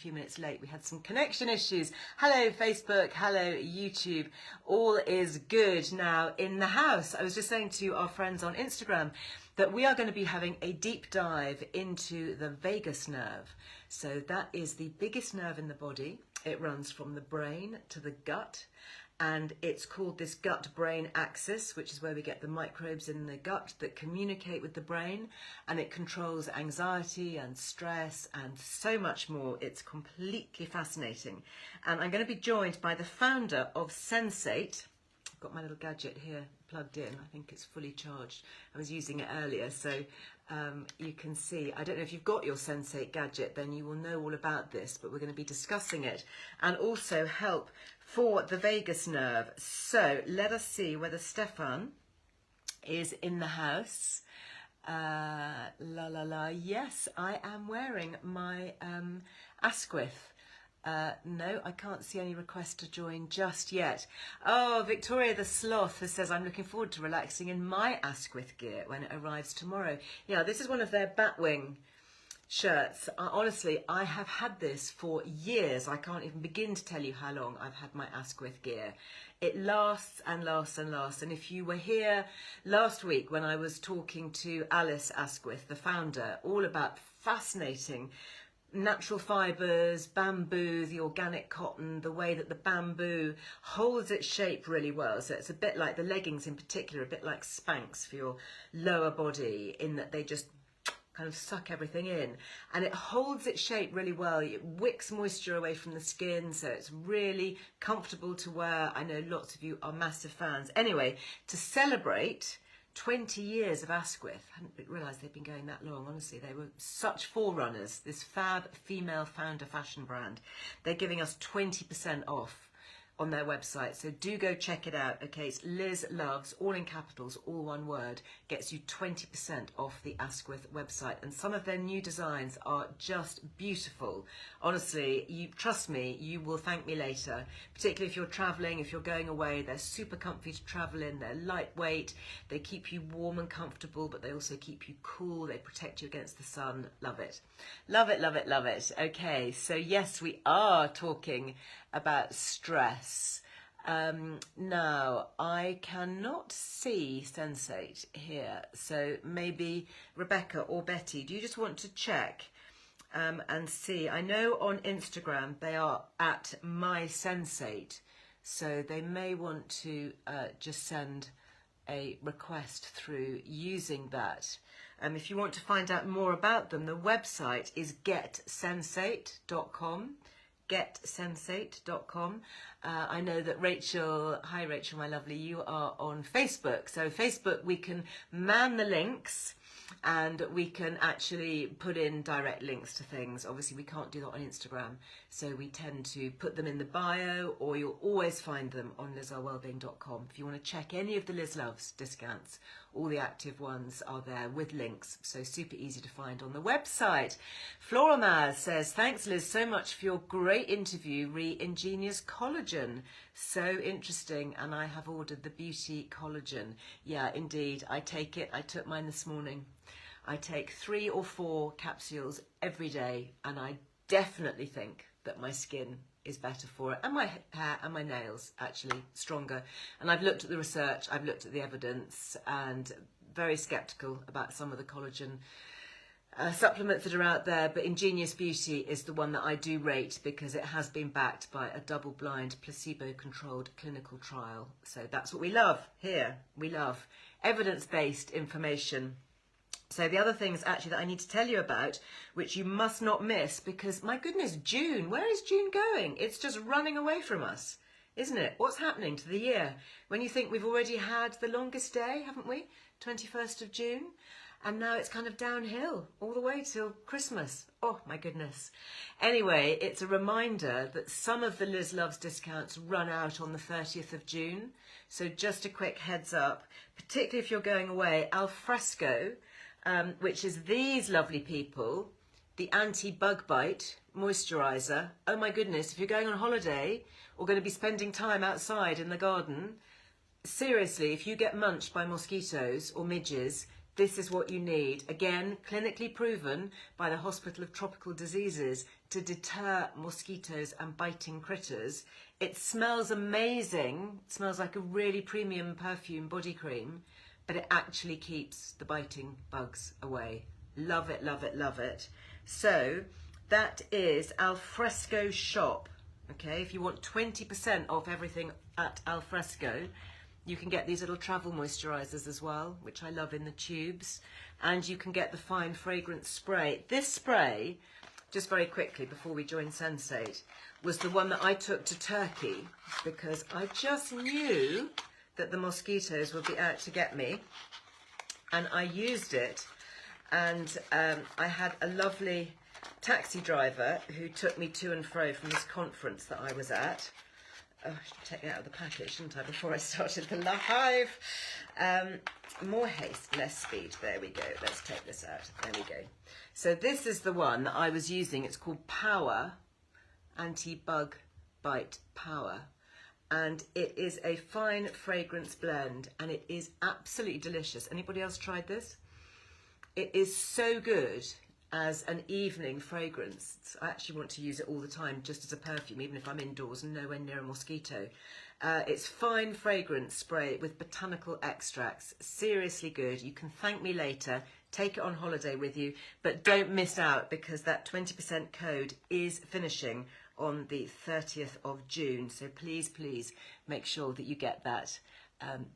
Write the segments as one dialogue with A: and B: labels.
A: few minutes late. We had some connection issues. Hello, Facebook. Hello, YouTube. All is good now in the house. I was just saying to our friends on Instagram that we are going to be having a deep dive into the vagus nerve. So that is the biggest nerve in the body. It runs from the brain to the gut. And it's called this gut-brain axis, which is where we get the microbes in the gut that communicate with the brain, and it controls anxiety and stress and so much more. It's completely fascinating. And I'm going to be joined by the founder of Sensate. I've got my little gadget here plugged in. I think it's fully charged. I was using it earlier, so you can see. I don't know if you've got your Sensate gadget, then you will know all about this, but we're going to be discussing it and also help for the vagus nerve. So let us see whether Stefan is in the house. Yes, I am wearing my Asquith. No, I can't see any request to join just yet. Oh, Victoria the Sloth says, I'm looking forward to relaxing in my Asquith gear when it arrives tomorrow. Yeah, this is one of their Batwing shirts. Honestly, I have had this for years. I can't even begin to tell you how long I've had my Asquith gear. It lasts and lasts and lasts. And if you were here last week when I was talking to Alice Asquith, the founder, all about fascinating natural fibres, bamboo, the organic cotton, the way that the bamboo holds its shape really well. So it's a bit like the leggings in particular, a bit like Spanx for your lower body, in that they just kind of suck everything in, and it holds its shape really well. It wicks moisture away from the skin, so it's really comfortable to wear. I know lots of you are massive fans. Anyway, to celebrate 20 years of Asquith, I hadn't realised they'd been going that long, honestly. They were such forerunners, this fab female founder fashion brand. They're giving us 20% off on their website, so do go check it out. Okay, it's Liz Loves, all in capitals, all one word, gets you 20% off the Asquith website, and some of their new designs are just beautiful. Honestly, you trust me, you will thank me later, particularly if you're traveling, if you're going away. They're super comfy to travel in, they're lightweight, they keep you warm and comfortable, but they also keep you cool, they protect you against the sun. Love it. Love it, love it, love it. Okay, so yes, we are talking about stress. Now, I cannot see Sensate here, so maybe Rebecca or Betty, do you just want to check and see? I know on Instagram they are at my Sensate, so they may want to just send a request through using that. If you want to find out more about them, the website is getsensate.com. getsensate.com. I know that Rachel, hi Rachel, my lovely, you are on Facebook. So Facebook, we can man the links and we can actually put in direct links to things. Obviously, we can't do that on Instagram, so we tend to put them in the bio, or you'll always find them on lizearlewellbeing.com. If you want to check any of the Liz Loves discounts, all the active ones are there with links, so super easy to find on the website. Flora Maz says, thanks Liz so much for your great interview, Ingenious Collagen. So interesting, and I have ordered the Beauty Collagen. Yeah, indeed, I take it. I took mine this morning. I take 3 or 4 capsules every day, and I definitely think that my skin is better for it, and my hair and my nails actually stronger. And I've looked at the research, I've looked at the evidence, and very skeptical about some of the collagen supplements that are out there, but Ingenious Beauty is the one that I do rate because it has been backed by a double-blind, placebo-controlled clinical trial. So that's what we love here. We love evidence-based information. So the other things actually that I need to tell you about, which you must not miss, because my goodness, June, where is June going? It's just running away from us, isn't it? What's happening to the year? When you think we've already had the longest day, haven't we? 21st of June. And now it's kind of downhill all the way till Christmas. Oh my goodness. Anyway, it's a reminder that some of the Liz Loves discounts run out on the 30th of June. So just a quick heads up, particularly if you're going away, Alfresco, which is these lovely people, the anti-bug bite moisturizer. Oh my goodness, if you're going on holiday or going to be spending time outside in the garden, seriously, if you get munched by mosquitoes or midges, this is what you need. Again, clinically proven by the Hospital of Tropical Diseases to deter mosquitoes and biting critters. It smells amazing. It smells like a really premium perfume body cream, but it actually keeps the biting bugs away. Love it, love it, love it. So that is Alfresco Shop. Okay, if you want 20% off everything at Alfresco, you can get these little travel moisturizers as well, which I love in the tubes. And you can get the fine fragrance spray. This spray, just very quickly before we join Sensate, was the one that I took to Turkey because I just knew that the mosquitoes would be out to get me. And I used it, and I had a lovely taxi driver who took me to and fro from this conference that I was at. Oh, I should take it out of the package, shouldn't I, before I started the live. More haste, less speed. There we go. Let's take this out. There we go. So this is the one that I was using. It's called Power, Anti-Bug Bite Power. And it is a fine fragrance blend, and it is absolutely delicious. Anybody else tried this? It is so good as an evening fragrance. I actually want to use it all the time, just as a perfume, even if I'm indoors and nowhere near a mosquito. It's fine fragrance spray with botanical extracts. Seriously good. You can thank me later. Take it on holiday with you, but don't miss out because that 20% code is finishing on the 30th of June. So please, please make sure that you get that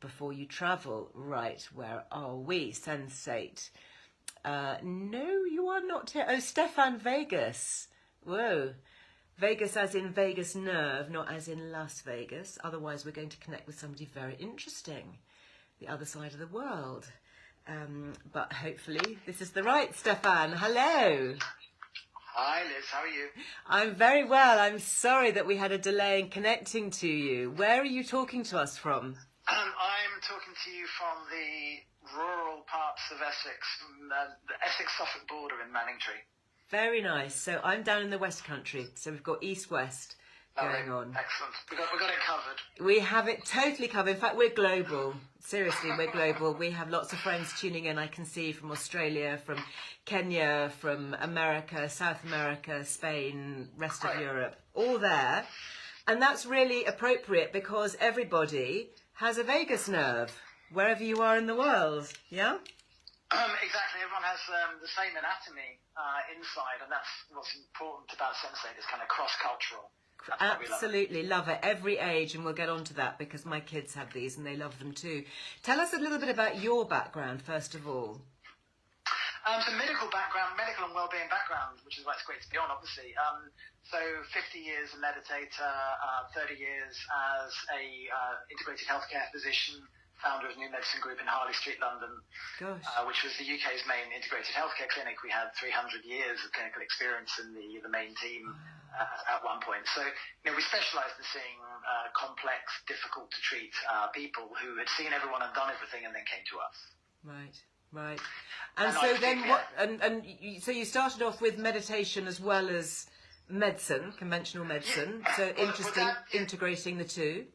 A: before you travel. Right, where are we? Sensate. No, you are not here. Oh, Stefan Vegas. Whoa. Vegas as in Vegas nerve, not as in Las Vegas. Otherwise, we're going to connect with somebody very interesting, the other side of the world. But hopefully this is the right Stefan. Hello.
B: Hi, Liz. How are you?
A: I'm very well. I'm sorry that we had a delay in connecting to you. Where are you talking to us from?
B: I'm talking to you from the rural parts of Essex, the Essex-Suffolk border in Manningtree.
A: Very nice. So I'm down in the West Country. So we've got east-west going on.
B: Excellent. We've got it covered.
A: We have it totally covered. In fact, we're global. Seriously, we're global. We have lots of friends tuning in, I can see, from Australia, from Kenya, from America, South America, Spain, rest of Europe, all there. And that's really appropriate because everybody has a vagus nerve, wherever you are in the world, yeah?
B: Exactly. Everyone has the same anatomy inside, and that's what's important about Sensate. It's kind of cross-cultural.
A: Absolutely love it. Every age, and we'll get on to that because my kids have these and they love them too. Tell us a little bit about your background, first of all.
B: So medical and wellbeing background, which is why it's great to be on, obviously. So 50 years a meditator, 30 years as a integrated healthcare physician, founder of New Medicine Group in Harley Street, London, which was the UK's main integrated healthcare clinic. We had 300 years of clinical experience in the main team at one point. So, we specialised in seeing complex, difficult to treat people who had seen everyone and done everything and then came to us.
A: Right. And so then what? So you started off with meditation as well as medicine, conventional medicine. Yeah. So interesting, integrating the two.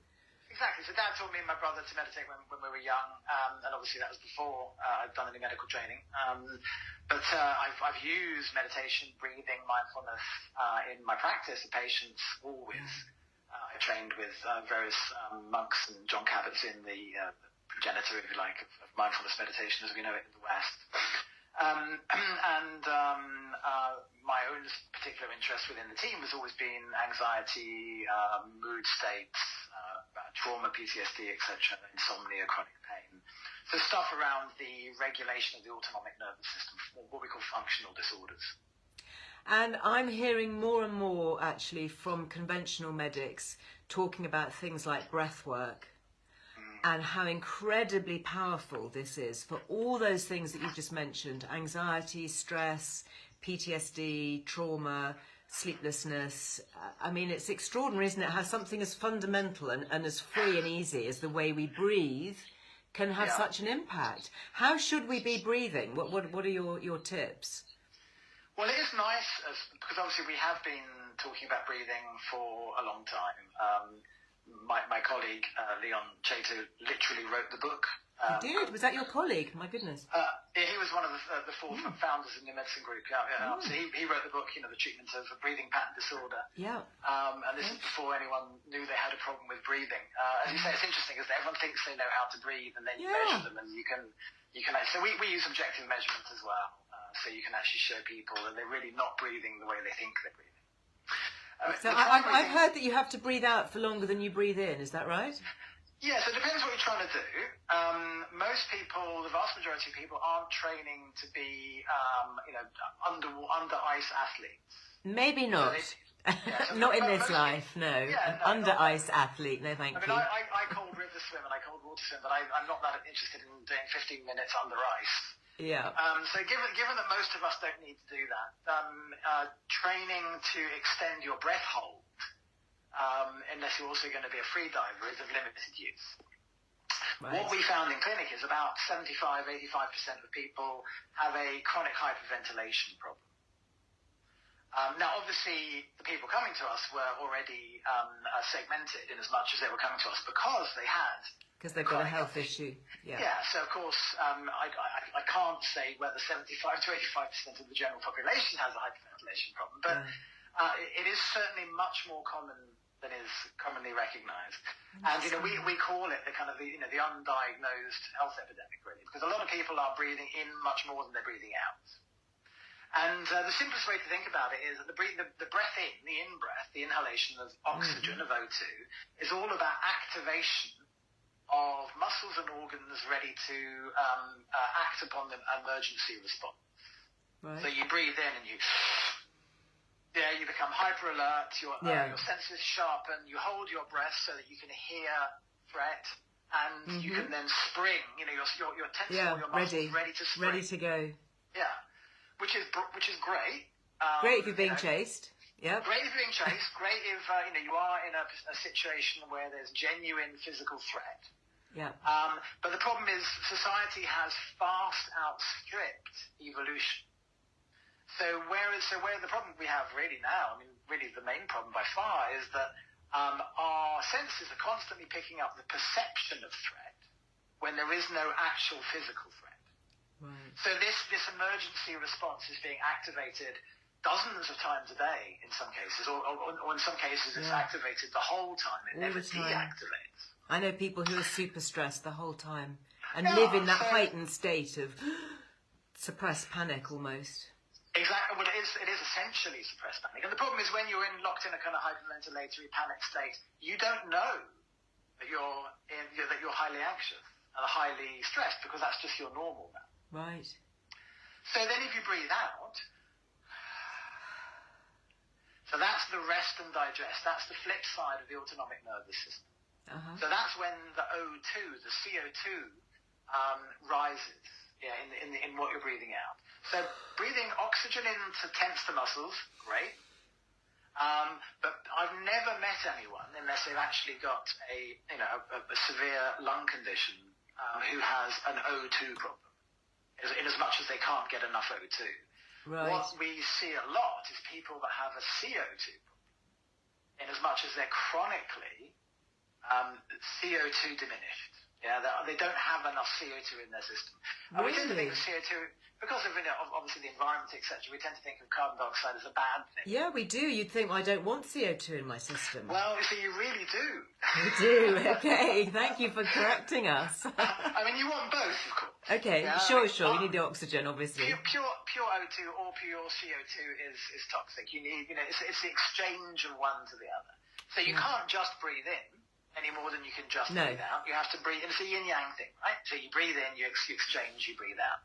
B: Exactly. So Dad taught me and my brother to meditate when we were young, and obviously that was before I'd done any medical training. But I've used meditation, breathing, mindfulness in my practice of patients always. I trained with various monks and John Cabot's in the progenitor, if you like, of mindfulness meditation as we know it in the West. My own particular interest within the team has always been anxiety, mood states, trauma, PTSD, etc., insomnia, chronic pain. So stuff around the regulation of the autonomic nervous system, what we call functional disorders.
A: And I'm hearing more and more, actually, from conventional medics talking about things like breath work and how incredibly powerful this is for all those things that you just mentioned: anxiety, stress, PTSD, trauma, sleeplessness. I mean, it's extraordinary, isn't it, how something as fundamental and as free and easy as the way we breathe can have such an impact. How should we be breathing? What are your tips?
B: Well, it is nice, because obviously we have been talking about breathing for a long time. my colleague Leon Chater literally wrote the book.
A: He did? Was that your colleague? My goodness.
B: He was one of the four founders in the medicine group. So he wrote the book, the treatment of breathing pattern disorder.
A: Yeah.
B: And this is before anyone knew they had a problem with breathing. As you say, it's interesting because everyone thinks they know how to breathe, and then you measure them, and you can. So we use objective measurement as well. So you can actually show people that they're really not breathing the way they think they're breathing.
A: So I've heard that you have to breathe out for longer than you breathe in. Is that right?
B: Yeah, so it depends what you're trying to do. Most people, the vast majority of people, aren't training to be, under ice athletes.
A: Maybe not.
B: So
A: not in this life, no.
B: Yeah,
A: An under ice athlete, no thank you.
B: I cold river swim and I cold water swim, but I'm not that interested in doing 15 minutes under ice.
A: Yeah.
B: So given that most of us don't need to do that, training to extend your breath hold, unless you're also going to be a free diver, is of limited use. Right. What we found in clinic is about 75-85% of people have a chronic hyperventilation problem. Now, obviously, the people coming to us were already segmented in as much as they were coming to us because they had...
A: Because they've got a health issue. Yeah.
B: Yeah, so of course, I can't say whether 75-85% of the general population has a hyperventilation problem, but it is certainly much more common than is commonly recognised. And, we call it the kind of, the undiagnosed health epidemic, really, because a lot of people are breathing in much more than they're breathing out. And the simplest way to think about it is that the breath in, the in-breath, the inhalation of oxygen, of O2, is all about activation of muscles and organs ready to act upon the emergency response. Right. So you breathe in and you become hyper alert, your senses sharpen, you hold your breath so that you can hear threat, and you can then spring, your tension, your muscles ready to spring.
A: Ready to go.
B: Yeah. Which is great.
A: Great if you're being chased. Yeah.
B: Great if you're being chased. Great if you are in a situation where there's genuine physical threat.
A: Yeah.
B: But the problem is society has fast outstripped evolution. So where the problem we have really now, really the main problem by far, is that our senses are constantly picking up the perception of threat when there is no actual physical threat. Right. So this emergency response is being activated dozens of times a day in some cases, or in some cases it's activated the whole time. It never deactivates.
A: I know people who are super stressed the whole time and live in that heightened state of suppressed panic almost.
B: Exactly. Well, it is essentially suppressed panic. And the problem is when you're locked in a kind of hyperventilatory panic state, you don't know that you're highly anxious and highly stressed because that's just your normal now.
A: Right.
B: So then if you breathe out, so that's the rest and digest. That's the flip side of the autonomic nervous system. Uh-huh. So that's when the O2, the CO2, rises in what you're breathing out. So breathing oxygen in to tense the muscles, great. But I've never met anyone, unless they've actually got a severe lung condition, who has an O2 problem, in as much as they can't get enough O2. Right. What we see a lot is people that have a CO2 problem, in as much as they're chronically CO2 diminished. Yeah, they don't have enough CO2 in their system. And we tend to think of CO2, because of obviously the environment, etc., we tend to think of carbon dioxide as a bad thing.
A: Yeah, we do. You'd think, I don't want CO2 in my system.
B: Well, so you really do.
A: We do. Okay, thank you for correcting us.
B: You want both, of course.
A: Okay, sure. You need the oxygen, obviously.
B: Pure O2 or pure CO2 is toxic. You need, it's the exchange of one to the other. So you can't just breathe in any more than you can just breathe out. You have to breathe, and it's a yin-yang thing, right? So you breathe in, you exchange, you breathe out.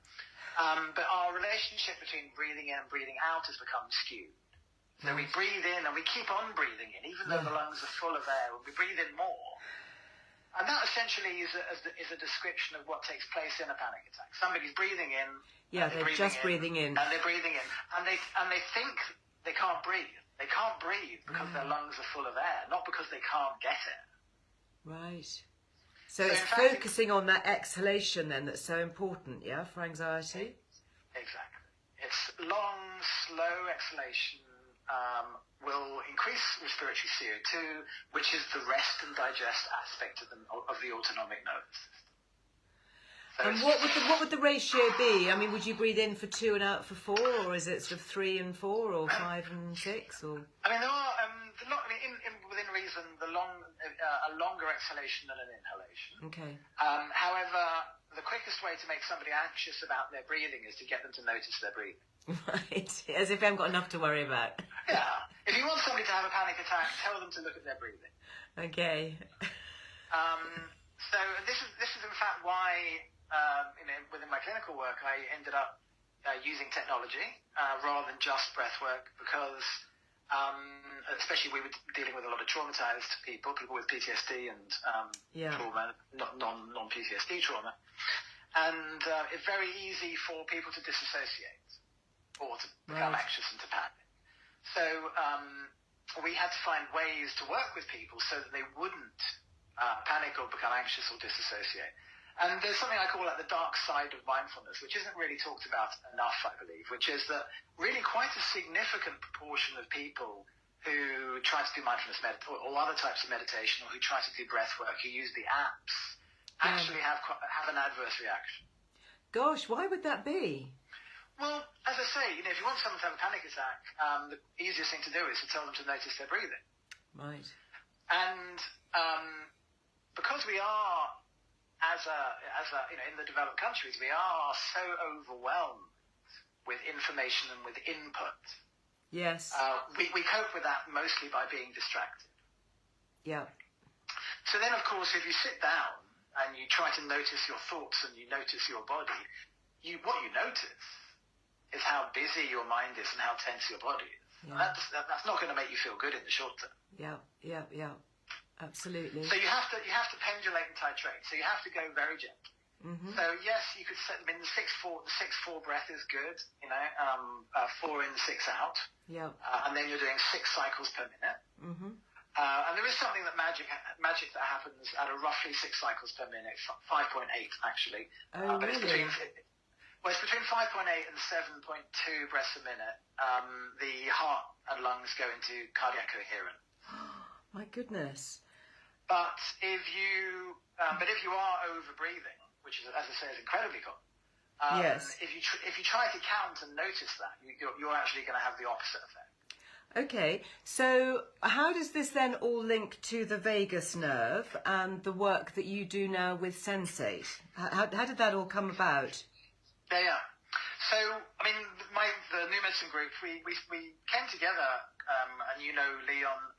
B: But our relationship between breathing in and breathing out has become skewed. So we breathe in and we keep on breathing in, even though the lungs are full of air, and we breathe in more. And that essentially is a description of what takes place in a panic attack. Somebody's breathing in.
A: Yeah, they're just breathing in.
B: And they're breathing in. And they think they can't breathe. They can't breathe because their lungs are full of air, not because they can't get air.
A: Right. So it's focusing on that exhalation then that's so important, for anxiety?
B: Exactly. It's long, slow exhalation will increase respiratory CO2, which is the rest and digest aspect of the autonomic nervous system. So
A: and what would the ratio be? I mean, would you breathe in for 2 and out for 4, or is it sort of 3 and 4, or 5 and 6? Or
B: I mean, there are within reason, a longer exhalation than an inhalation.
A: okay.
B: However, the quickest way to make somebody anxious about their breathing is to get them to notice their breathing.
A: Right, as if they haven't got enough to worry about.
B: Yeah. If you want somebody to have a panic attack, tell them to look at their breathing.
A: Okay.
B: So this is in fact why within my clinical work I ended up using technology rather than just breath work, because especially we were dealing with a lot of traumatized people with PTSD and trauma, not non-PTSD trauma, and it's very easy for people to disassociate or to become anxious and to panic. So we had to find ways to work with people so that they wouldn't panic or become anxious or disassociate. And there's something I call the dark side of mindfulness, which isn't really talked about enough, I believe, which is that really quite a significant proportion of people who try to do mindfulness or other types of meditation, or who try to do breath work, who use the apps, actually have an adverse reaction.
A: Gosh, why would that be?
B: Well, as I say, if you want someone to have a panic attack, the easiest thing to do is to tell them to notice their breathing.
A: Right.
B: And because we are, in the developed countries, we are so overwhelmed with information and with input.
A: Yes.
B: We cope with that mostly by being distracted.
A: Yeah.
B: So then, of course, if you sit down and you try to notice your thoughts and you notice your body, what you notice is how busy your mind is and how tense your body is. Yeah. That's not going to make you feel good in the short term.
A: Yeah. Absolutely.
B: So you have to pendulate and titrate. So you have to go very gently. Mm-hmm. So yes, you could set them in the 6-4. The 6-4 breath is good. 4 in, 6 out. Yeah. And then you're doing 6 cycles per minute. Mm-hmm. And there is something magic that happens at a roughly 6 cycles per minute, 5.8 actually.
A: Oh,
B: but
A: really?
B: It's between 5.8 and 7.2 breaths a minute. The heart and lungs go into cardiac coherence.
A: My goodness.
B: But if you are over breathing, which is, as I say, is incredibly common.
A: Yes.
B: If you try to count and notice that, you're actually going to have the opposite effect.
A: Okay, so how does this then all link to the vagus nerve and the work that you do now with Sensate? How did that all come about?
B: Yeah. So, I mean, the New Medicine Group, we came together, and you know Leon.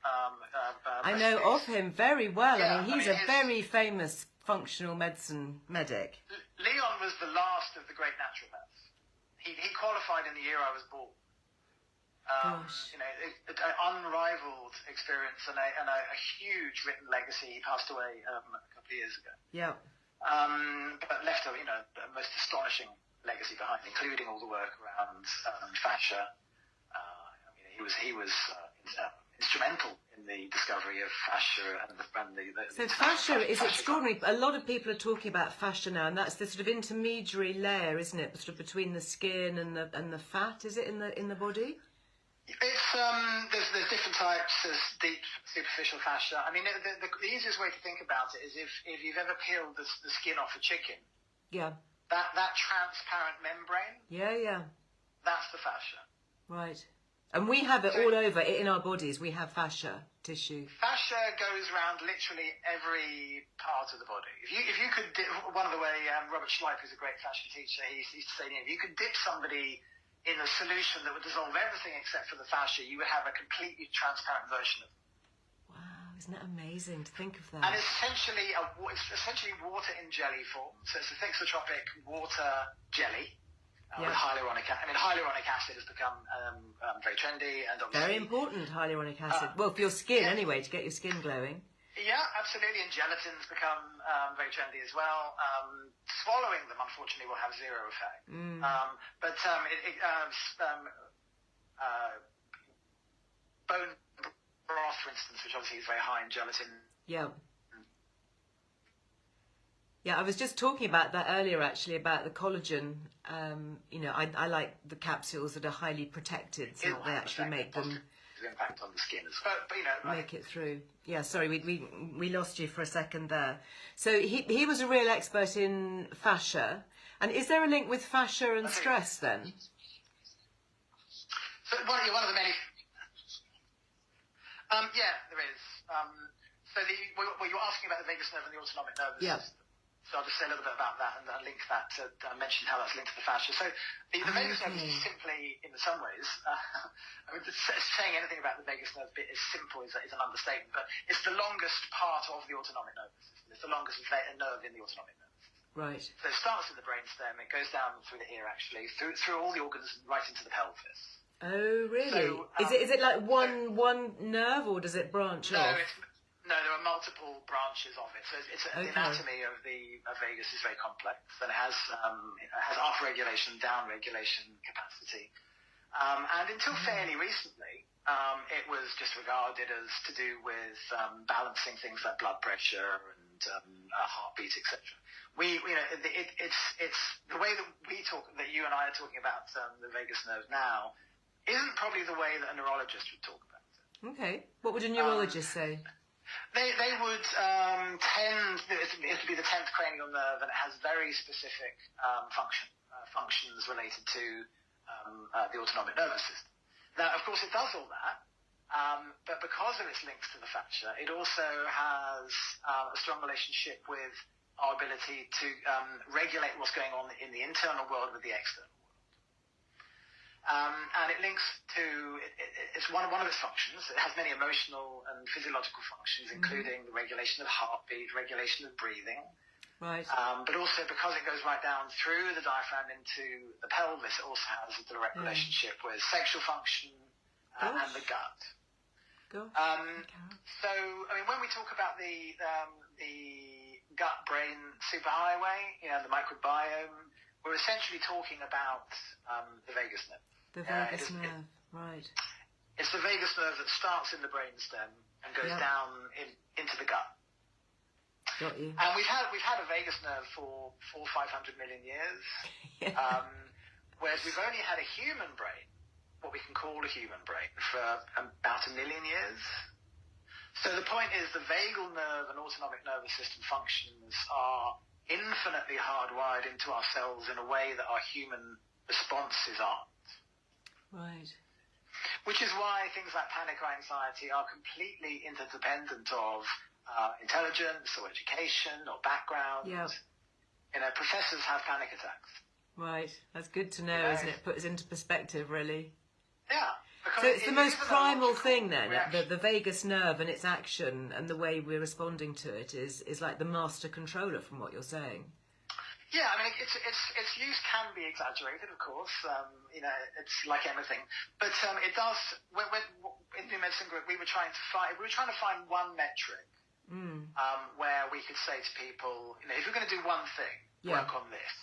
A: I know of him very well. Yeah, I mean, he's a very famous functional medicine medic.
B: Leon was the last of the great naturopaths. He qualified in the year I was born.
A: Gosh.
B: An unrivaled experience and a huge written legacy. He passed away a couple of years ago. Yeah. But left a most astonishing legacy behind, including all the work around fascia. He was instrumental in the discovery of fascia and the
A: So fascia is extraordinary. A lot of people are talking about fascia now, and that's the sort of intermediary layer, isn't it? Sort of between the skin and the fat. Is it in the body?
B: It's there's different types. There's deep, superficial fascia. I mean, the easiest way to think about it is if you've ever peeled the skin off a chicken. Yeah. That transparent membrane. Yeah. That's the fascia.
A: Right. And we have it all over in our bodies. We have fascia tissue.
B: Fascia goes around literally every part of the body. If you could dip, one of the way Robert Schleip, who's a great fascia teacher, he used to say, if you could dip somebody in a solution that would dissolve everything except for the fascia, you would have a completely transparent version of it.
A: Wow, isn't that amazing to think of that?
B: And it's essentially water in jelly form. So it's a thixotropic water jelly. With hyaluronic acid. I mean, hyaluronic acid has become very trendy and obviously
A: very important. Hyaluronic acid. Well, for your skin anyway, to get your skin glowing.
B: Yeah, absolutely. And gelatin's become very trendy as well. Swallowing them, unfortunately, will have zero effect. But bone broth, for instance, which obviously is very high in gelatin. Yeah.
A: Yeah, I was just talking about that earlier, actually, about the collagen. I like the capsules that are highly protected, so they actually make them
B: positive impact on the skin as well. But you know,
A: make it through. Yeah, sorry, we lost you for a second there. So he was a real expert in fascia. And is there a link with fascia and stress then?
B: So one of the many. Yeah, there is. So you're asking about the vagus nerve and the autonomic nervous system. So I'll just say a little bit about that and link that to mention how that's linked to the fascia. So the vagus nerve is simply, in some ways, I mean, saying anything about the vagus nerve bit is simple is an understatement, but it's the longest part of the autonomic nervous system. It's the longest nerve in the autonomic nervous system.
A: Right.
B: So it starts in the brainstem, it goes down through the ear actually, through all the organs right into the pelvis.
A: Oh, really?
B: So,
A: is it like one nerve, or does it branch off?
B: No, there are multiple branches of it. So the anatomy of the vagus is very complex, and it has up regulation, down regulation capacity. And until fairly recently, it was just regarded as to do with balancing things like blood pressure and heartbeat, etc. It's the way that that you and I are talking about the vagus nerve now isn't probably the way that a neurologist would talk about it.
A: Okay. What would a neurologist say?
B: They would tend it to be the 10th cranial nerve, and it has very specific functions related to the autonomic nervous system. Now, of course, it does all that, but because of its links to the fascia, it also has a strong relationship with our ability to regulate what's going on in the internal world with the external world. And it links to, it's one of its functions. It has many emotional and physiological functions, including the regulation of heartbeat, regulation of breathing.
A: Right.
B: But also because it goes right down through the diaphragm into the pelvis, it also has a direct relationship with sexual function and the gut. So, I mean, when we talk about the gut-brain superhighway, the microbiome, we're essentially talking about the vagus nerve.
A: The vagus nerve, right.
B: It's the vagus nerve that starts in the brainstem and goes down into the gut.
A: Got you.
B: And we've had a vagus nerve for 500 million years, whereas we've only had a human brain, what we can call a human brain, for about 1 million years. So the point is the vagal nerve and autonomic nervous system functions are infinitely hardwired into our cells in a way that our human responses aren't.
A: Right.
B: Which is why things like panic or anxiety are completely interdependent of intelligence or education or background.
A: Yeah.
B: Professors have panic attacks.
A: Right. That's good to know, isn't it? Put us into perspective, really.
B: Yeah.
A: So it's the most primal thing then, the vagus nerve and its action and the way we're responding to it is like the master controller from what you're saying.
B: Yeah, I mean, its use can be exaggerated, of course. It's like anything, but it does. In New Medicine Group, we were trying to find one metric where we could say to people, if you're going to do one thing, work on this.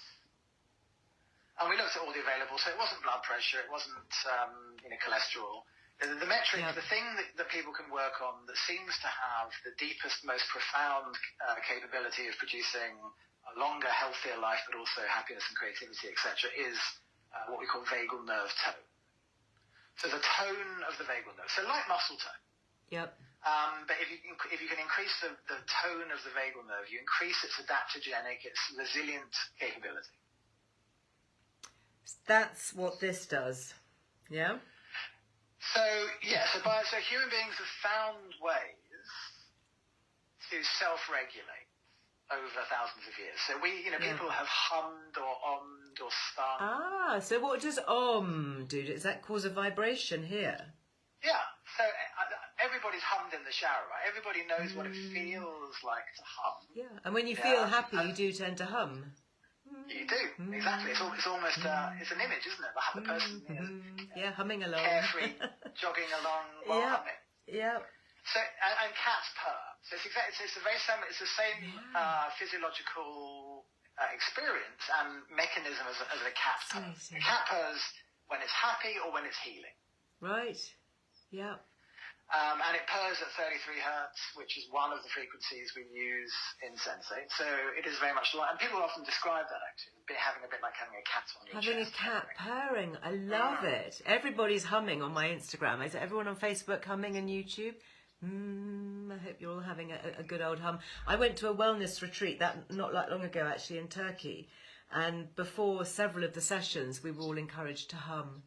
B: And we looked at all the available, so it wasn't blood pressure, it wasn't cholesterol. The metric, the thing that people can work on that seems to have the deepest, most profound capability of producing a longer, healthier life, but also happiness and creativity, etc., is what we call vagal nerve tone. So the tone of the vagal nerve, so like muscle tone.
A: Yep.
B: But if you can increase the tone of the vagal nerve, you increase its adaptogenic, its resilient capability.
A: That's what this does. Yeah?
B: So human beings have found ways to self-regulate over thousands of years. So people have hummed or ommed or sung.
A: So what does do? Does that cause a vibration here?
B: Yeah. So everybody's hummed in the shower, right? Everybody knows what it feels like to hum.
A: Yeah. And when you feel happy, you do tend to hum.
B: You do, exactly. It's almost it's an image, isn't it? The person is
A: humming along,
B: carefree, jogging along while humming.
A: Yeah.
B: So and cats purr. So it's the same physiological experience and mechanism as a cat purrs. A cat purrs when it's happy or when it's healing.
A: Right. Yeah.
B: And it purrs at 33 hertz, which is one of the frequencies we use in Sensate. So it is very much like, and people often describe that actually, having a bit like having a cat on your
A: having
B: chest.
A: Having a cat purring. I love it. Everybody's humming on my Instagram. Is everyone on Facebook humming and YouTube? I hope you're all having a good old hum. I went to a wellness retreat not that long ago actually in Turkey. And before several of the sessions, we were all encouraged to hum.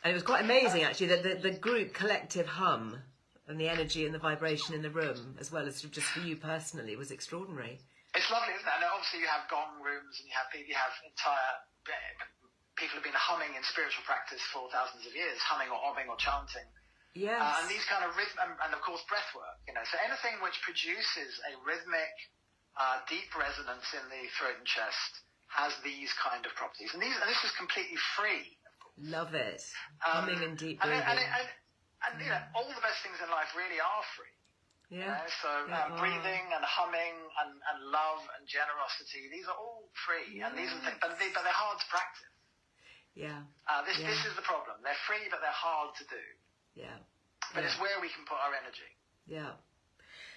A: And it was quite amazing, actually, that the group collective hum and the energy and the vibration in the room, as well as sort of just for you personally, was extraordinary.
B: It's lovely, isn't it? And obviously you have gong rooms and you have entire people have been humming in spiritual practice for thousands of years, humming or omming or chanting.
A: Yes.
B: And these kind of rhythm, and of course breath work, so anything which produces a rhythmic, deep resonance in the throat and chest has these kind of properties. And this is completely free.
A: Love it. Humming and deep breathing.
B: And all the best things in life really are free.
A: Yeah.
B: So breathing and humming and love and generosity, these are all free. Yes. And these are things, but they're hard to practice.
A: Yeah.
B: This is the problem. They're free, but they're hard to do.
A: Yeah.
B: But it's where we can put our energy. Yeah.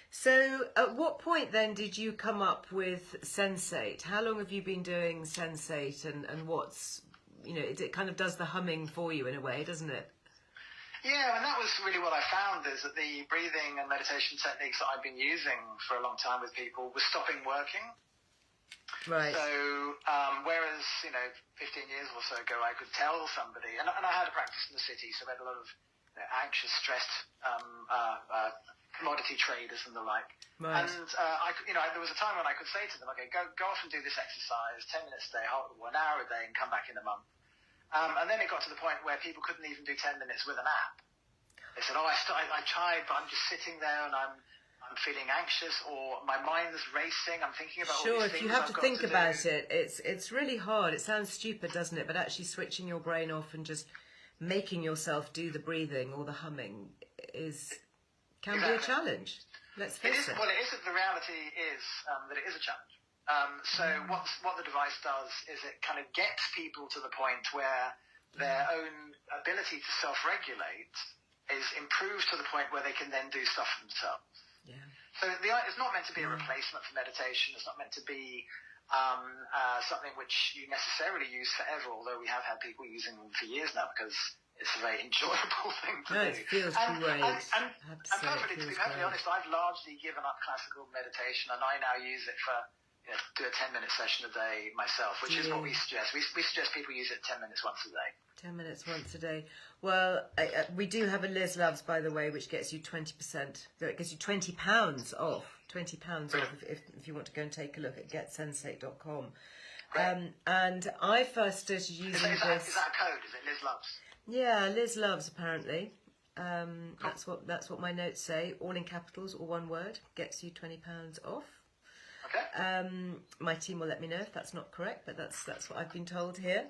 A: So at what point then did you come up with Sensate? How long have you been doing Sensate and what's, it kind of does the humming for you in a way, doesn't it?
B: Yeah, and that was really what I found, is that the breathing and meditation techniques that I've been using for a long time with people was stopping working.
A: Right.
B: So, whereas, 15 years or so ago, I could tell somebody, and I had a practice in the city, so I had a lot of anxious, stressed commodity traders and the like.
A: Right.
B: And, there was a time when I could say to them, okay, go off and do this exercise, 10 minutes a day, 1 hour a day, and come back in a month. And then it got to the point where people couldn't even do 10 minutes with an app. They said, I tried, but I'm just sitting there and I'm feeling anxious, or my mind's racing, I'm thinking about all these things.
A: Sure, if you have to think about it, it's really hard. It sounds stupid, doesn't it? But actually switching your brain off and just making yourself do the breathing or the humming can be a challenge. Let's face it.
B: Well, it is. The reality is that it is a challenge. What the device does is it kind of gets people to the point where their own ability to self-regulate is improved to the point where they can then do stuff themselves.
A: Yeah.
B: So it's not meant to be a replacement for meditation. It's not meant to be something which you necessarily use forever, although we have had people using them for years now because it's a very enjoyable thing to do.
A: It feels great.
B: And to be perfectly honest, I've largely given up classical meditation, and I now use it for do a 10-minute session a day myself, which is what we suggest. We suggest people use it 10 minutes once a day.
A: 10 minutes once a day. Well, we do have a Liz Loves, by the way, which gets you 20%. It gets you £20 off. £20 off if you want to go and take a look at getsensate.com. And I first started using this.
B: Is that a code? Is it Liz Loves?
A: Yeah, Liz Loves apparently. That's what my notes say. All in capitals, all one word. Gets you £20 off.
B: Okay.
A: My team will let me know if that's not correct, but that's what I've been told here.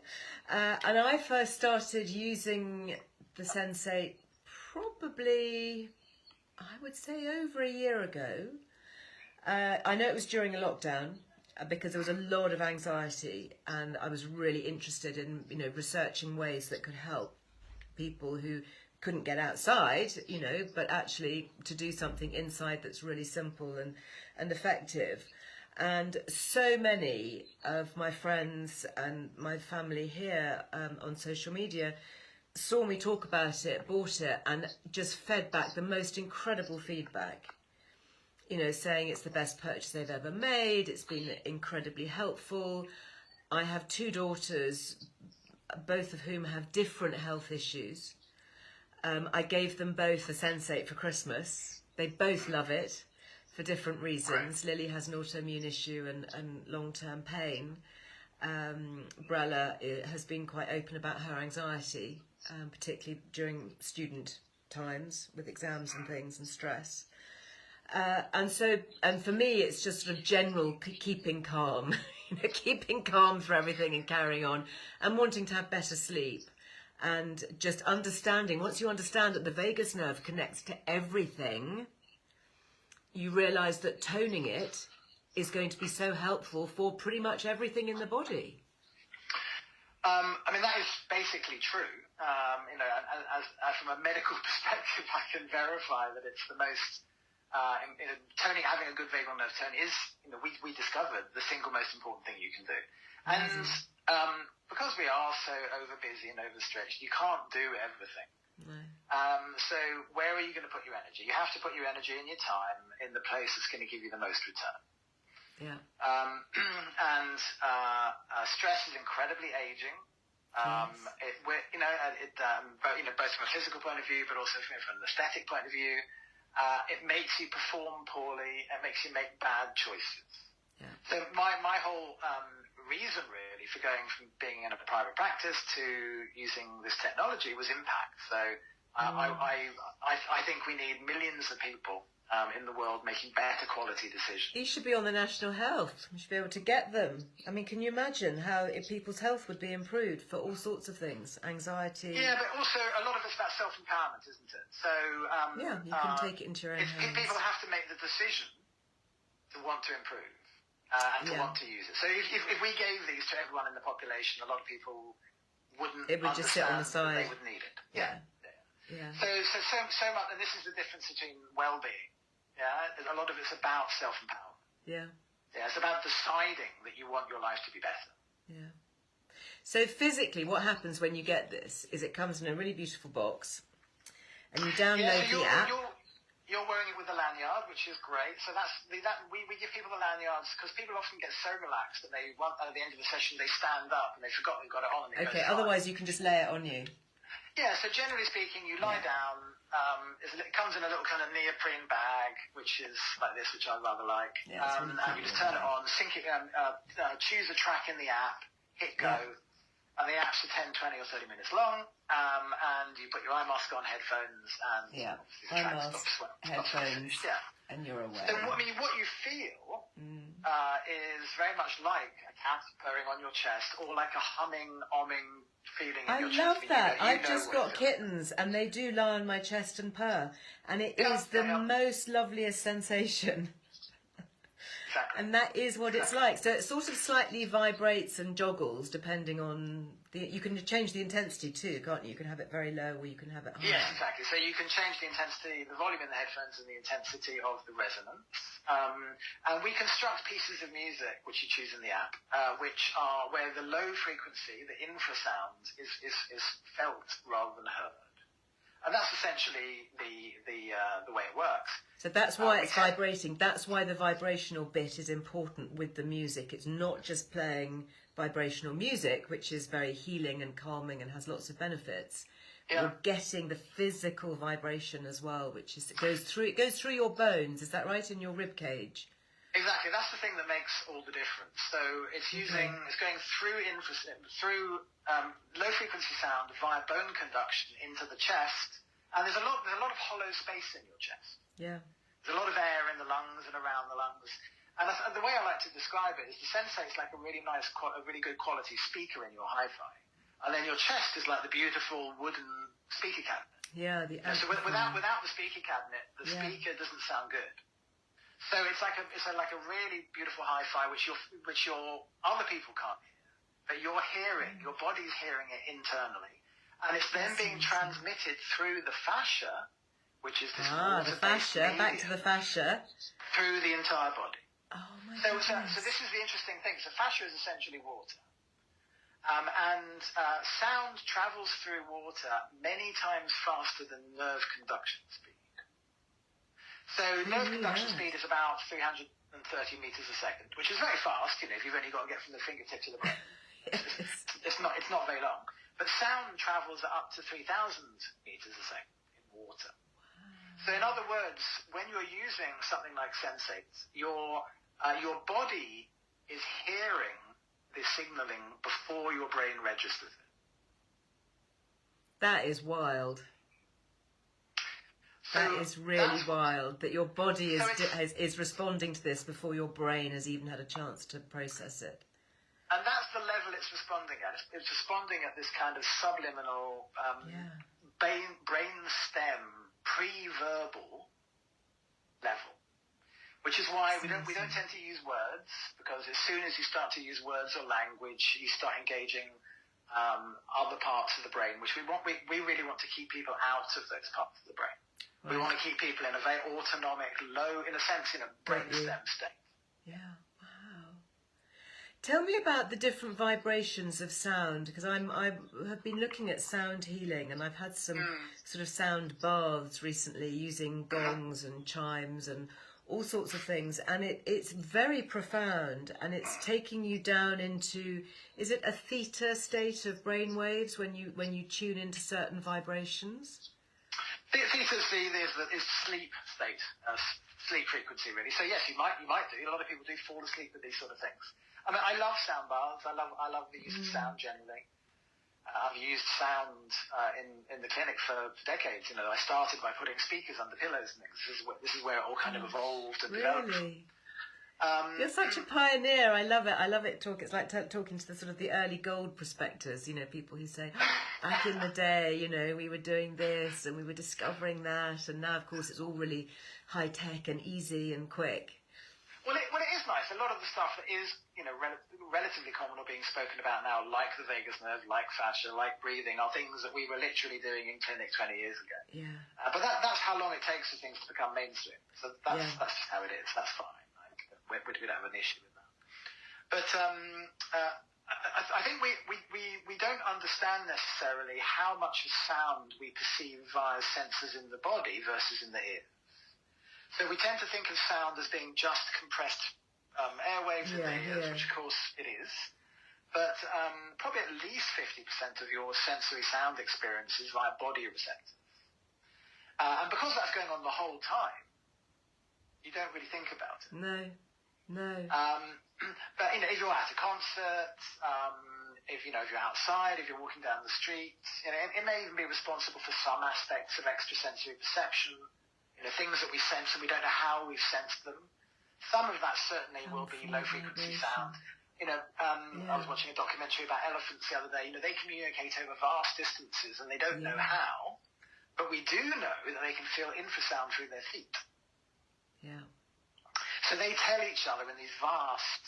A: And I first started using the Sensate probably, I would say, over a year ago. I know it was during a lockdown because there was a lot of anxiety, and I was really interested in researching ways that could help people who couldn't get outside, but actually to do something inside that's really simple and effective. And so many of my friends and my family here on social media saw me talk about it, bought it, and just fed back the most incredible feedback. Saying it's the best purchase they've ever made, it's been incredibly helpful. I have 2 daughters, both of whom have different health issues. I gave them both a Sensate for Christmas. They both love it for different reasons. Right. Lily has an autoimmune issue and long-term pain. Brella has been quite open about her anxiety, particularly during student times with exams and things and stress. And for me, it's just sort of general keeping calm, keeping calm for everything and carrying on, and wanting to have better sleep. And just understanding, once you understand that the vagus nerve connects to everything, you realise that toning it is going to be so helpful for pretty much everything in the body.
B: I mean, that is basically true. You know, as from a medical perspective, I can verify that it's the most, toning, having a good vagal nerve tone is, you know, we discovered the single most important thing you can do. And because we are so overbusy and overstretched, you can't do everything.
A: No.
B: So where are you going to put your energy? You have to put your energy and your time in the place that's going to give you the most return.
A: Yeah.
B: And stress is incredibly aging. Both from a physical point of view, but also from an aesthetic point of view, it makes you perform poorly. It makes you make bad choices.
A: Yeah.
B: So my whole reason really for going from being in a private practice to using this technology was impact. So I think we need millions of people in the world making better quality decisions.
A: You should be on the National Health. You should be able to get them. I mean, can you imagine how people's health would be improved for all sorts of things? Anxiety.
B: Yeah, but also a lot of it's about self-empowerment, isn't it? So
A: yeah, you can take it into your own hands.
B: If people have to make the decision to want to improve and to want to use it. So if we gave these to everyone in the population, a lot of people wouldn't.
A: It would just sit on the side.
B: They would need it.
A: Yeah.
B: So much, and this is the difference between well-being. Yeah, a lot of it's about self-empowerment.
A: Yeah.
B: Yeah, it's about deciding that you want your life to be better.
A: Yeah. So physically, what happens when you get this is it comes in a really beautiful box, and you download the app.
B: You're wearing it with a lanyard, which is great. So we give people the lanyards because people often get so relaxed that they want at the end of the session they stand up and they forgot they've got it on. And
A: Otherwise you can just lay it on you.
B: Yeah. So generally speaking, you lie down. It comes in a little kind of neoprene bag, which is like this, which I rather like.
A: Yeah, really
B: and you just turn it on, sync it, choose a track in the app, hit go, and the app's are 10, 20 or 30 minutes long, and you put your eye mask on, headphones, and obviously the track stops
A: headphones, and you're aware.
B: So what you feel is very much like a cat purring on your chest, or like a humming, feeling in your chest.
A: I love that. I've just got kittens and they do lie on my chest and purr, and it is the most loveliest sensation.
B: Exactly.
A: And that is what it's like. So it sort of slightly vibrates and joggles depending on you can change the intensity too, can't you? You can have it very low or you can have it high.
B: Yes, exactly. So you can change the intensity, the volume in the headphones and the intensity of the resonance. And we construct pieces of music, which you choose in the app, which are where the low frequency, the infrasound, is felt rather than heard. And that's essentially the way it works.
A: So that's why it's vibrating. That's why the vibrational bit is important with the music. It's not just playing vibrational music, which is very healing and calming and has lots of benefits. You're getting the physical vibration as well, which is it goes through your bones. Is that right? In your rib cage.
B: Exactly. That's the thing that makes all the difference. So it's it's going through low frequency sound via bone conduction into the chest, and there's a lot of hollow space in your chest.
A: Yeah.
B: There's a lot of air in the lungs and around the lungs. And the way I like to describe it is the sensate's like a really good quality speaker in your hi-fi. And then your chest is like the beautiful wooden speaker cabinet.
A: Yeah,
B: so without the speaker cabinet, the speaker doesn't sound good. So it's like a really beautiful hi-fi which your other people can't hear, but you're hearing, your body's hearing it internally. And it's then being transmitted through the fascia, which is this
A: the fascia, back to the fascia.
B: Through the entire body.
A: Oh my goodness.
B: So this is the interesting thing. So fascia is essentially water. And sound travels through water many times faster than nerve conduction speed. So nerve conduction speed is about 330 meters a second, which is very fast, if you've only got to get from the fingertip to the brain. It's not very long. But sound travels at up to 3,000 meters a second in water. So in other words, when you're using something like Sensates, your body is hearing the signaling before your brain registers it.
A: That is wild. That is really wild, that your body is responding to this before your brain has even had a chance to process it.
B: And that's the level it's responding at. It's responding at this kind of subliminal brain stem pre-verbal level, which is why we don't tend to use words, because as soon as you start to use words or language, you start engaging other parts of the brain, which we really want to keep people out of those parts of the brain. Right. We want to keep people in a very autonomic, low, in a sense, brainstem state.
A: Yeah. Wow. Tell me about the different vibrations of sound, because I have been looking at sound healing, and I've had some sort of sound baths recently using gongs and chimes and all sorts of things, and it's very profound, and it's taking you down into, is it a theta state of brain waves when you tune into certain vibrations?
B: Theta is sleep state, sleep frequency, really. So yes, you might do. A lot of people do fall asleep with these sort of things. I mean, I love sound baths. I love the use of sound generally. I've used sound in the clinic for decades. I started by putting speakers under pillows and things. This is where it all kind of evolved and developed.
A: Really? You're such a pioneer. I love it. It's like talking to the sort of the early gold prospectors, people who say, back in the day, we were doing this and we were discovering that, and now, of course, it's all really high tech and easy and quick.
B: Well, it is nice. A lot of the stuff that is, relatively common or being spoken about now, like the vagus nerve, like fascia, like breathing, are things that we were literally doing in clinic 20 years ago.
A: Yeah.
B: But that's how long it takes for things to become mainstream. So that's just how it is. That's fine. We don't have an issue with that. But I think we don't understand necessarily how much of sound we perceive via sensors in the body versus in the ears. So we tend to think of sound as being just compressed airwaves in the ears, which of course it is. But probably at least 50% of your sensory sound experience is via body receptors. And because that's going on the whole time, you don't really think about it.
A: No.
B: But if you're at a concert, if you're outside, if you're walking down the street, it may even be responsible for some aspects of extrasensory perception. Things that we sense and we don't know how we've sensed them. Some of that certainly will be low frequency sound. I was watching a documentary about elephants the other day. They communicate over vast distances and they don't know how, but we do know that they can feel infrasound through their feet. Yeah. So they tell each other in these vast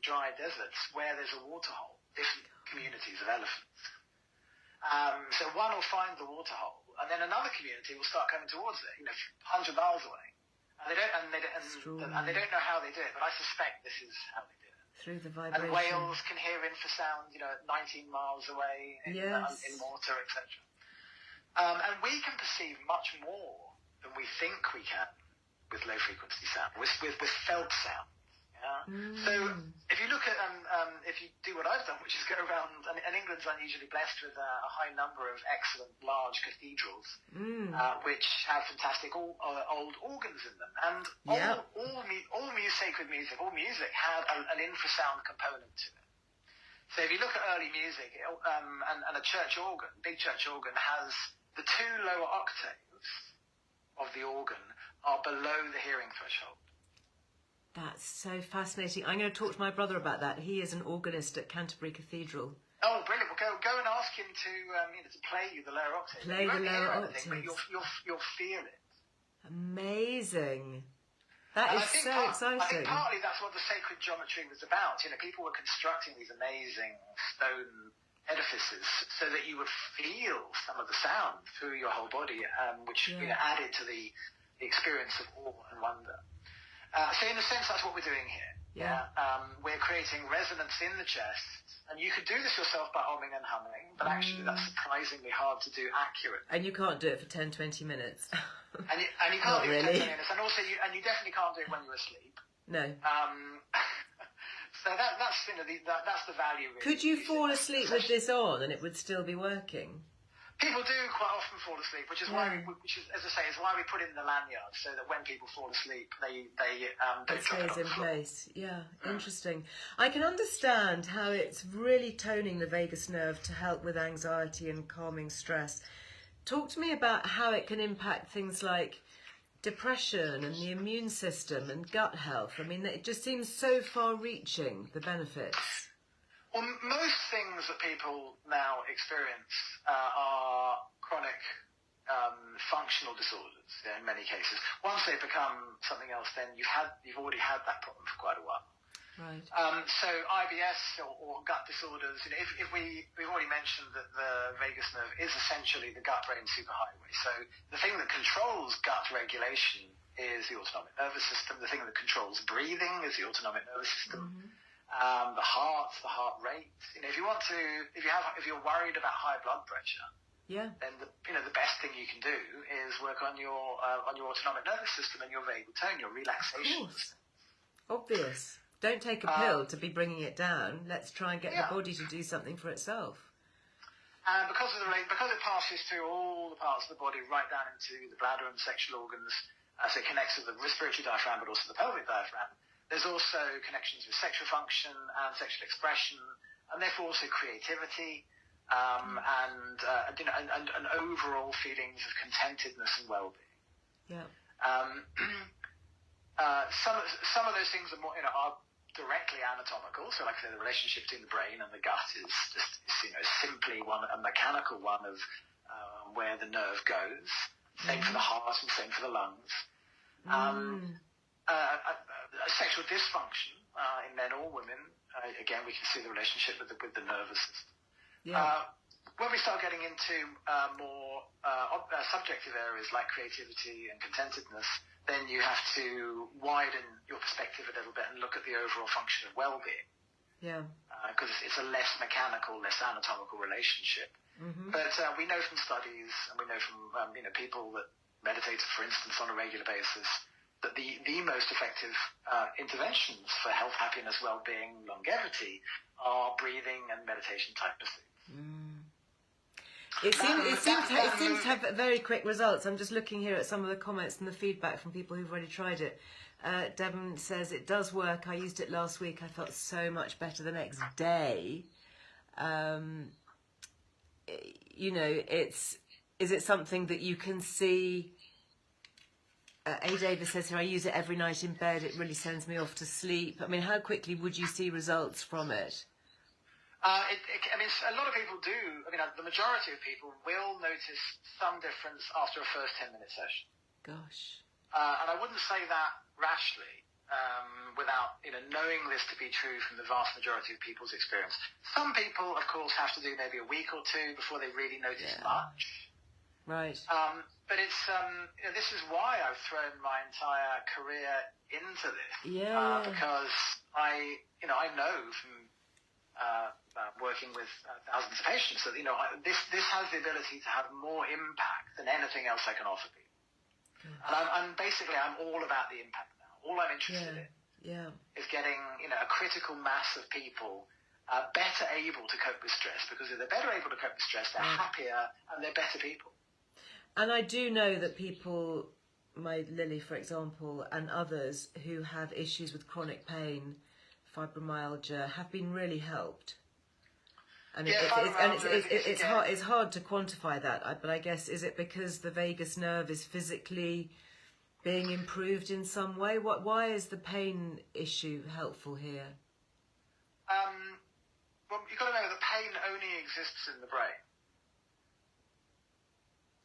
B: dry deserts where there's a water hole, different communities of elephants. So one will find the water hole, and then another community will start coming towards it, 100 miles away. And they don't know how they do it, but I suspect this is how they do it.
A: Through the vibration.
B: And whales can hear infrasound, at 19 miles away in water, etc. And we can perceive much more than we think we can with low frequency sound, with felt sound. So if you look at, if you do what I've done, which is go around, and England's unusually blessed with a high number of excellent large cathedrals, which have fantastic old organs in them, and all sacred music, all music had an infrasound component to it. So if you look at early music, and a church organ, big church organ, has the two lower octaves of the organ are below the hearing threshold.
A: That's so fascinating. I'm going to talk to my brother about that. He is an organist at Canterbury Cathedral.
B: Oh, brilliant. Well, go and ask him to play you the lower octave.
A: Play the lower octave.
B: But you'll feel it.
A: Amazing. That is so exciting.
B: I think partly that's what the sacred geometry was about. People were constructing these amazing stone edifices so that you would feel some of the sound through your whole body, which added to the experience of awe and wonder. So in a sense, that's what we're doing here. We're creating resonance in the chest, and you could do this yourself by humming and humming, but actually that's surprisingly hard to do accurately.
A: And you can't do it for 10-20 minutes.
B: and you can't do it for 10 minutes, and also you definitely can't do it when you're asleep.
A: No.
B: So that's the value. Really.
A: Could you fall asleep with this on, and it would still be working?
B: People do quite often fall asleep, which is why, as I say, is why we put in the lanyard so that when people fall asleep, they don't
A: it stays in place. Yeah, interesting. I can understand how it's really toning the vagus nerve to help with anxiety and calming stress. Talk to me about how it can impact things like depression and the immune system and gut health. I mean, it just seems so far-reaching, the benefits.
B: Well, most things that people now experience are chronic functional disorders in many cases. Once they become something else, then you've already had that problem for quite a while.
A: Right.
B: So IBS or gut disorders, if we've already mentioned that the vagus nerve is essentially the gut-brain superhighway. So the thing that controls gut regulation is the autonomic nervous system. The thing that controls breathing is the autonomic nervous system. Mm-hmm. The heart rate. If you're worried about high blood pressure, then the best thing you can do is work on your autonomic nervous system and your vagal tone, your relaxation. Of course.
A: Obvious. Don't take a pill to be bringing it down. Let's try and get the body to do something for itself.
B: And because it passes through all the parts of the body, right down into the bladder and sexual organs, so it connects with the respiratory diaphragm, but also the pelvic diaphragm. There's also connections with sexual function and sexual expression, and therefore also creativity, and overall feelings of contentedness and well-being.
A: Yeah.
B: Some of those things are more, are directly anatomical. So, like I say, the relationship between the brain and the gut is just, simply a mechanical one of where the nerve goes. Same for the heart and same for the lungs. Sexual dysfunction in men or women. Again, we can see the relationship with the nervous system. Yeah. When we start getting into more subjective areas like creativity and contentedness, then you have to widen your perspective a little bit and look at the overall function of well-being. Yeah. Because it's a less mechanical, less anatomical relationship. Mm-hmm. But we know from studies, and we know from people that meditate, for instance, on a regular basis, that the most effective interventions for health, happiness, well-being, longevity are breathing and meditation type of things.
A: It seems to have very quick results. I'm just looking here at some of the comments and the feedback from people who've already tried it. Devon says, it does work. I used it last week. I felt so much better the next day. Is it something that you can see? A. Davis says here, I use it every night in bed. It really sends me off to sleep. I mean, how quickly would you see results from it?
B: A lot of people do. The majority of people will notice some difference after a first 10-minute session.
A: Gosh.
B: And I wouldn't say that rashly, without knowing this to be true from the vast majority of people's experience. Some people, of course, have to do maybe a week or two before they really notice much. Right. But it's this is why I've thrown my entire career into this. Because I know from working with thousands of patients that this has the ability to have more impact than anything else I can offer people. And I'm all about the impact now. All I'm interested in is getting a critical mass of people better able to cope with stress, because if they're better able to cope with stress, they're happier and they're better people.
A: And I do know that people, my Lily, for example, and others who have issues with chronic pain, fibromyalgia, have been really helped. And it's hard to quantify that. But I guess, is it because the vagus nerve is physically being improved in some way? Why is the pain issue helpful here?
B: Well, you've got to know that pain only exists in the brain.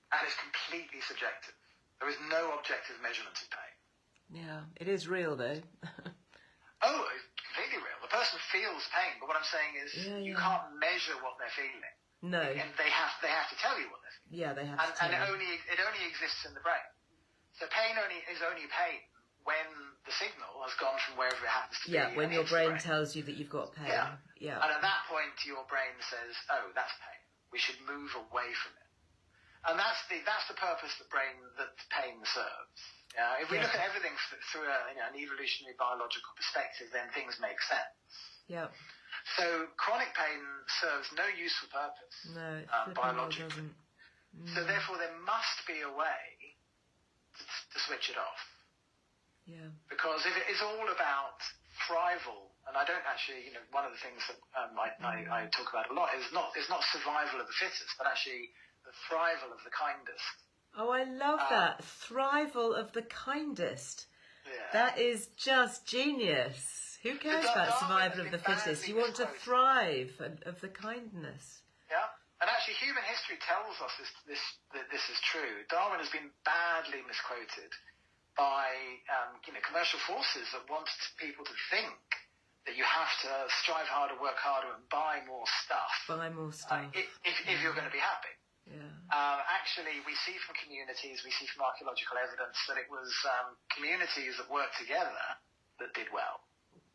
B: And it's completely subjective. There is no objective measurement of pain.
A: Yeah, it is real though.
B: Oh, it's completely real. The person feels pain, but what I'm saying is you can't measure what they're feeling.
A: No.
B: And they have to tell you what they're feeling.
A: Yeah, they have to tell you.
B: And it only exists in the brain. So pain is only pain when the signal has gone from wherever it happens to be.
A: Yeah, when your brain tells you that you've got pain. Yeah.
B: And at that point, your brain says, "Oh, that's pain. We should move away from it." And that's the purpose that pain serves. If we look at everything through an evolutionary biological perspective, then things make sense. Yeah. So chronic pain serves no useful purpose.
A: No,
B: biologically. So therefore, there must be a way to switch it off. Yeah. Because if it is all about thrival, and I don't actually, one of the things that I talk about a lot is not survival of the fittest, but actually the thrival of the kindest.
A: Oh, I love that. Thrival of the kindest. Yeah. That is just genius. Who cares about survival of the fittest? You want to thrive of the kindness.
B: Yeah. And actually, human history tells us that this is true. Darwin has been badly misquoted by commercial forces that want people to think that you have to strive harder, work harder, and buy more stuff.
A: Buy more stuff.
B: If you're going to be happy.
A: Yeah.
B: Actually, we see from communities, we see from archaeological evidence that it was communities that worked together that did well.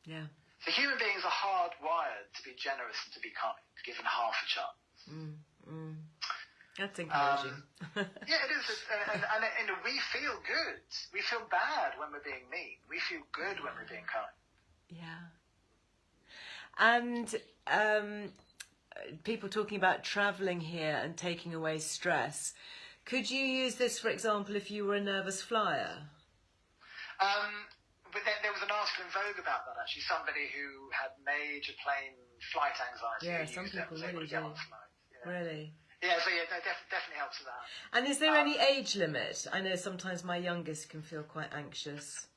A: Yeah.
B: So human beings are hardwired to be generous and to be kind, given half a chance.
A: That's encouraging.
B: Yeah, it is. And we feel good. We feel bad when we're being mean. We feel good when we're being kind.
A: Yeah. And people talking about travelling here and taking away stress. Could you use this, for example, if you were a nervous flyer?
B: But there was an article in Vogue about that, actually. Somebody who had major plane flight anxiety.
A: Yeah, some people really do.
B: Yeah.
A: Really?
B: Yeah, so yeah, definitely helps with that.
A: And is there any age limit? I know sometimes my youngest can feel quite anxious.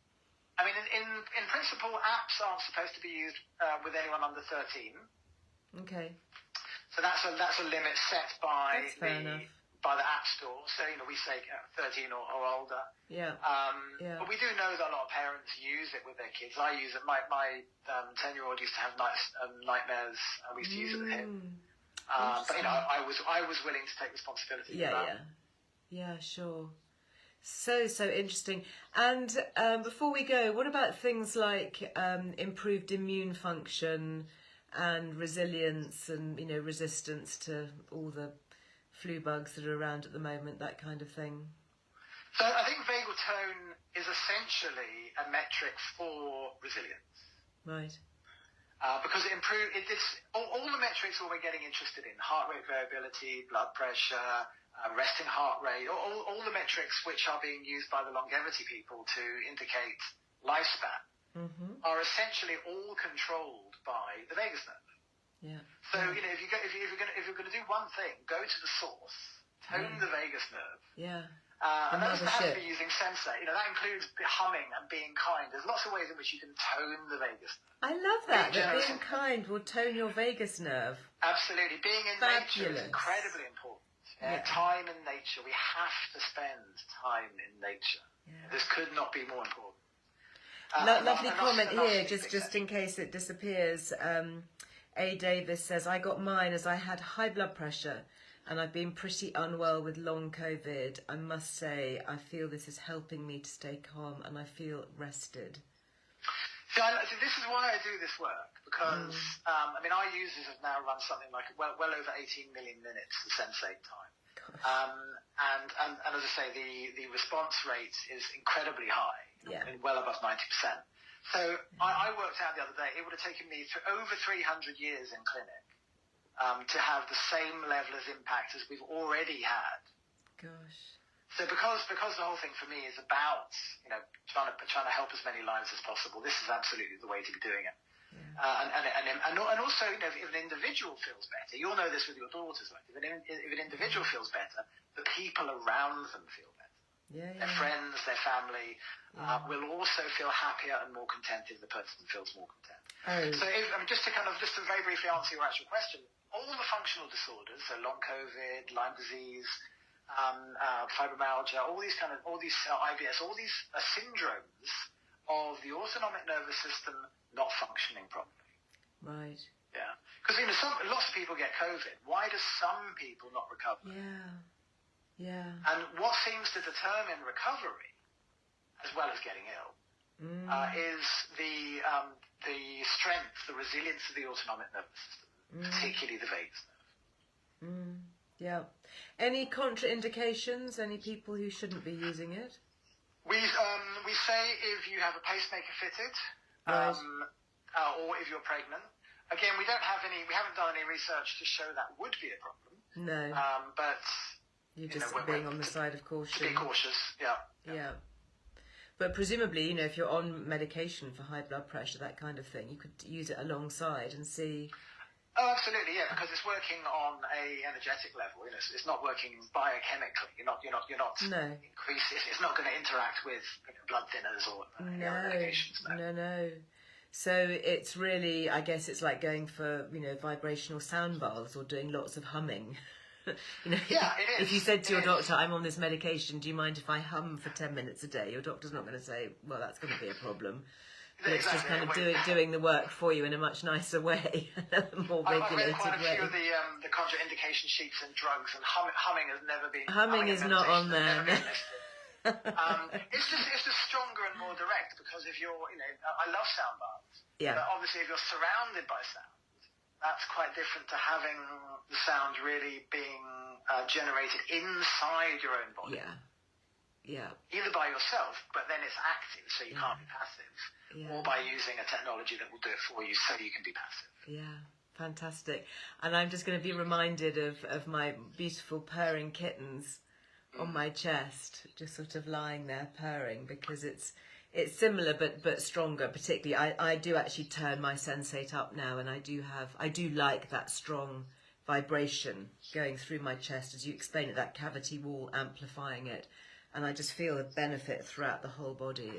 B: I mean, in principle, apps aren't supposed to be used with anyone under 13.
A: Okay.
B: So that's a limit set by the App Store. So we say 13 or older.
A: Yeah.
B: But we do know that a lot of parents use it with their kids. I use it. My 10-year-old used to have nightmares, and we used to use it with him. But I was willing to take responsibility for that.
A: Yeah, sure. So interesting. And before we go, what about things like improved immune function and resilience and resistance to all the flu bugs that are around at the moment, that kind of thing?
B: So I think vagal tone is essentially a metric for resilience.
A: Right.
B: Because it's all the metrics we're getting interested in: heart rate variability, blood pressure, resting heart rate, all the metrics which are being used by the longevity people to indicate lifespan are essentially all controlled by the vagus nerve.
A: Yeah.
B: So if you're going to do one thing, go to the source, tone the vagus nerve.
A: Yeah.
B: And that doesn't have to be using sensor. That includes humming and being kind. There's lots of ways in which you can tone the vagus nerve.
A: I love that. Being kind will tone your vagus nerve.
B: Absolutely. Being in nature is incredibly important. Time in nature. We have to spend time in nature. Yeah. This could not be more important.
A: Lovely comment here, just in case it disappears. A. Davis says, I got mine as I had high blood pressure and I've been pretty unwell with long COVID. I must say, I feel this is helping me to stay calm and I feel rested.
B: So this is why I do this work, because, I use this have now run something like well over 18 million minutes of sensate time. And as I say, the response rate is incredibly high, well above 90%. So I worked out the other day, it would have taken me over 300 years in clinic to have the same level of impact as we've already had.
A: Gosh.
B: So because the whole thing for me is about trying to help as many lives as possible, this is absolutely the way to be doing it. Yeah. And also if an individual feels better, you'll know this with your daughters, right? If an individual feels better, the people around them feel better. Their friends, their family will also feel happier and more content if the person feels more content. So just to very briefly answer your actual question, all the functional disorders, so long COVID, Lyme disease, fibromyalgia, all these IBS, all these syndromes of the autonomic nervous system not functioning properly.
A: Right.
B: Yeah. Because lots of people get COVID. Why do some people not recover?
A: Yeah.
B: And what seems to determine recovery, as well as getting ill, is the strength, the resilience of the autonomic nervous system, particularly the vagus nerve.
A: Yeah. Any contraindications? Any people who shouldn't be using it?
B: We say if you have a pacemaker fitted, or if you're pregnant. Again, we haven't done any research to show that would be a problem.
A: No.
B: But
A: you're just being on the side of caution.
B: To be cautious, yeah.
A: But presumably, if you're on medication for high blood pressure, that kind of thing, you could use it alongside and see.
B: Oh, absolutely, yeah, because it's working on a energetic level. It's not working biochemically. You're not increasing. It's not going to interact with blood thinners or medications.
A: No. So it's really, I guess, it's like going for vibrational sound baths or doing lots of humming.
B: Yeah, it is.
A: If you said to your doctor, I'm on this medication, do you mind if I hum for 10 minutes a day? Your doctor's not going to say, well, that's going to be a problem. It's just kind of doing the work for you in a much nicer way, a more regulated
B: I've read quite a
A: way.
B: few of the contraindication sheets and drugs, and humming has never been.
A: Humming is not on there.
B: It's just stronger and more direct, because if you're, I love sound baths.
A: Yeah.
B: But obviously, if you're surrounded by sound, that's quite different to having the sound really being generated inside your own body.
A: Yeah. Yeah.
B: Either by yourself, but then it's active, so you can't be passive, or by using a technology that will do it for you, so you can be passive.
A: Yeah. Fantastic. And I'm just going to be reminded of my beautiful purring kittens on my chest, just sort of lying there purring, because it's similar but stronger. Particularly, I do actually turn my sensate up now, and I do like that strong vibration going through my chest, as you explain it, that cavity wall amplifying it, and I just feel the benefit throughout the whole body.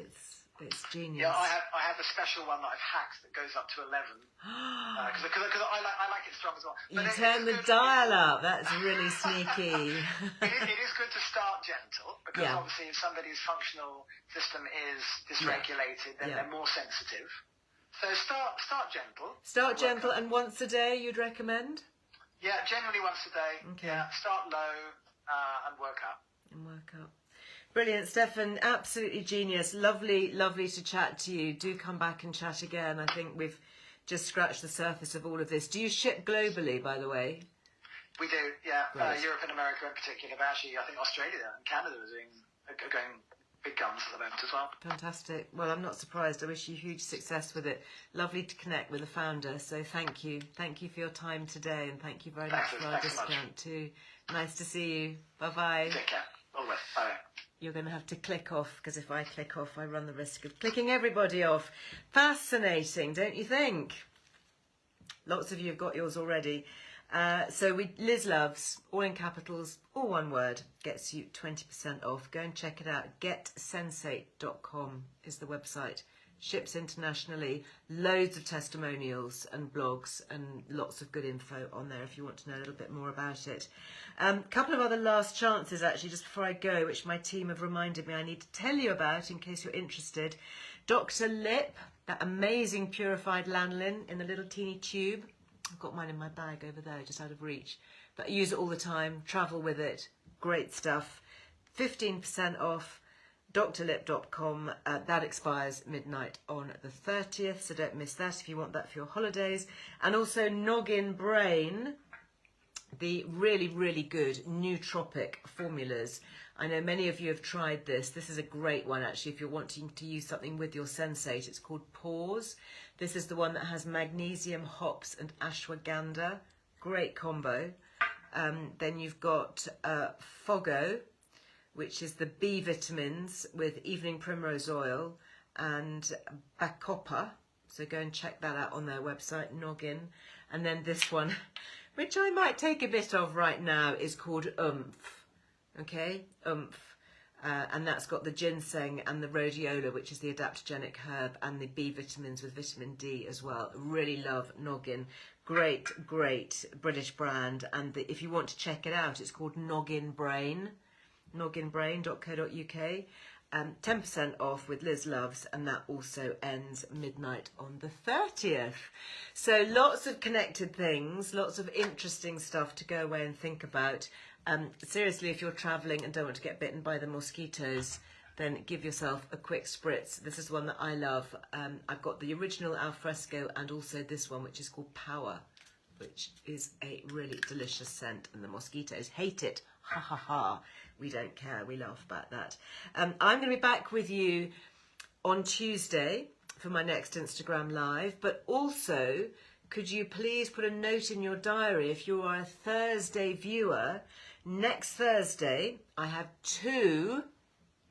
A: It's genius.
B: Yeah, I have a special one that I've hacked that goes up to 11. Because I like it strong as well. But
A: you turn the dial up. That's really sneaky.
B: It is good to start gentle, because obviously if somebody's functional system is dysregulated, then they're more sensitive. So start gentle.
A: Start gentle, and once a day you'd recommend?
B: Yeah, generally once a day.
A: Okay.
B: Yeah, start low and work up.
A: Brilliant, Stefan. Absolutely genius. Lovely to chat to you. Do come back and chat again. I think we've just scratched the surface of all of this. Do you ship globally, by the way?
B: We do, yeah.
A: Right.
B: Europe and America in particular, but actually I think Australia and Canada are going big guns at the moment as well.
A: Fantastic. Well, I'm not surprised. I wish you huge success with it. Lovely to connect with the founder. So thank you. Thank you for your time today, and thank you very much for our discount too. Nice to see you. Bye-bye.
B: Take care. All the best. Bye.
A: You're going to have to click off, because if I click off, I run the risk of clicking everybody off. Fascinating, don't you think? Lots of you have got yours already. Liz Loves, all in capitals, all one word, gets you 20% off. Go and check it out. GetSensate.com is the website. Ships internationally. Loads of testimonials and blogs and lots of good info on there if you want to know a little bit more about it. A couple of other last chances, actually, just before I go, which my team have reminded me I need to tell you about in case you're interested. Dr. Lip, that amazing purified lanolin in a little teeny tube. I've got mine in my bag over there, just out of reach. But I use it all the time, travel with it. Great stuff. 15% off. drlip.com. That expires midnight on the 30th, so don't miss that if you want that for your holidays. And also Noggin Brain, the really good nootropic formulas. I know many of you have tried this. This is a great one, actually, if you're wanting to use something with your sensate. It's called Pause. This is the one that has magnesium, hops and ashwagandha. Great combo. Then you've got Fogo, which is the B vitamins with evening primrose oil and bacopa. So go and check that out on their website, Noggin. And then this one, which I might take a bit of right now, is called Oomph. Okay, Oomph. And that's got the ginseng and the rhodiola, which is the adaptogenic herb, and the B vitamins with vitamin D as well. Really love Noggin. Great British brand. And if you want to check it out, it's called Noggin Brain. nogginbrain.co.uk. 10% off with Liz Loves, and that also ends midnight on the 30th. So lots of connected things, lots of interesting stuff to go away and think about. Seriously, if you're travelling and don't want to get bitten by the mosquitoes, then give yourself a quick spritz. This is one that I love. I've got the original alfresco and also this one, which is called Power, which is a really delicious scent, and the mosquitoes hate it. Ha ha ha. We don't care. We laugh about that. I'm going to be back with you on Tuesday for my next Instagram Live, but also, could you please put a note in your diary if you are a Thursday viewer? Next Thursday, I have two,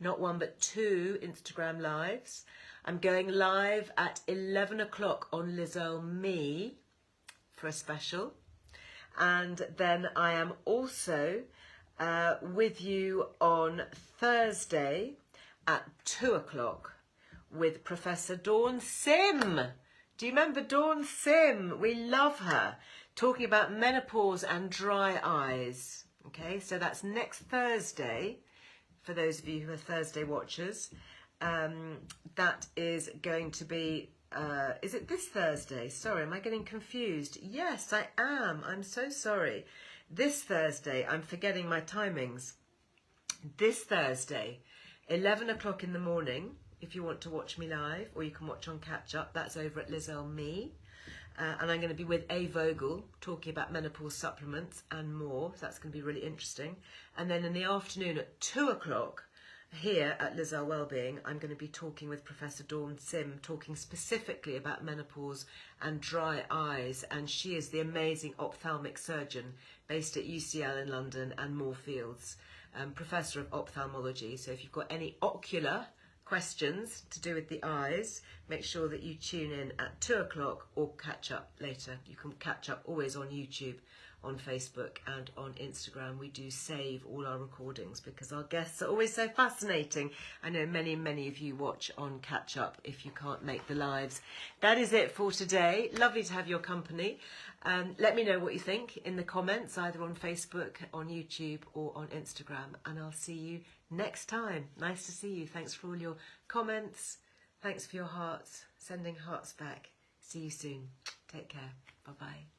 A: not one, but two Instagram Lives. I'm going live at 11 o'clock on Lizzo Me for a special. And then I am also with you on Thursday at 2 o'clock with Professor Dawn Sim. Do you remember Dawn Sim? We love her. Talking about menopause and dry eyes. Okay, so that's next Thursday for those of you who are Thursday watchers. That is going to be, is it this Thursday? Sorry, am I getting confused? Yes, I am. I'm so sorry. This Thursday, I'm forgetting my timings. This Thursday, 11 o'clock in the morning, if you want to watch me live, or you can watch on Catch Up. That's over at Earle Me. And I'm going to be with A. Vagal talking about menopause supplements and more. So that's going to be really interesting. And then in the afternoon at 2 o'clock here at Earle Wellbeing, I'm going to be talking with Professor Dawn Sim, talking specifically about menopause and dry eyes. And she is the amazing ophthalmic surgeon based at UCL in London and Moorfields, Professor of Ophthalmology. So if you've got any ocular questions to do with the eyes, make sure that you tune in at 2 o'clock or catch up later. You can catch up always on YouTube, on Facebook and on Instagram. We do save all our recordings because our guests are always so fascinating. I know many of you watch on Catch Up if you can't make the lives. That is it for today. Lovely to have your company. Let me know what you think in the comments, either on Facebook, on YouTube or on Instagram, and I'll see you next time. Nice to see you. Thanks for all your comments. Thanks for your hearts. Sending hearts back. See you soon. Take care. Bye-bye.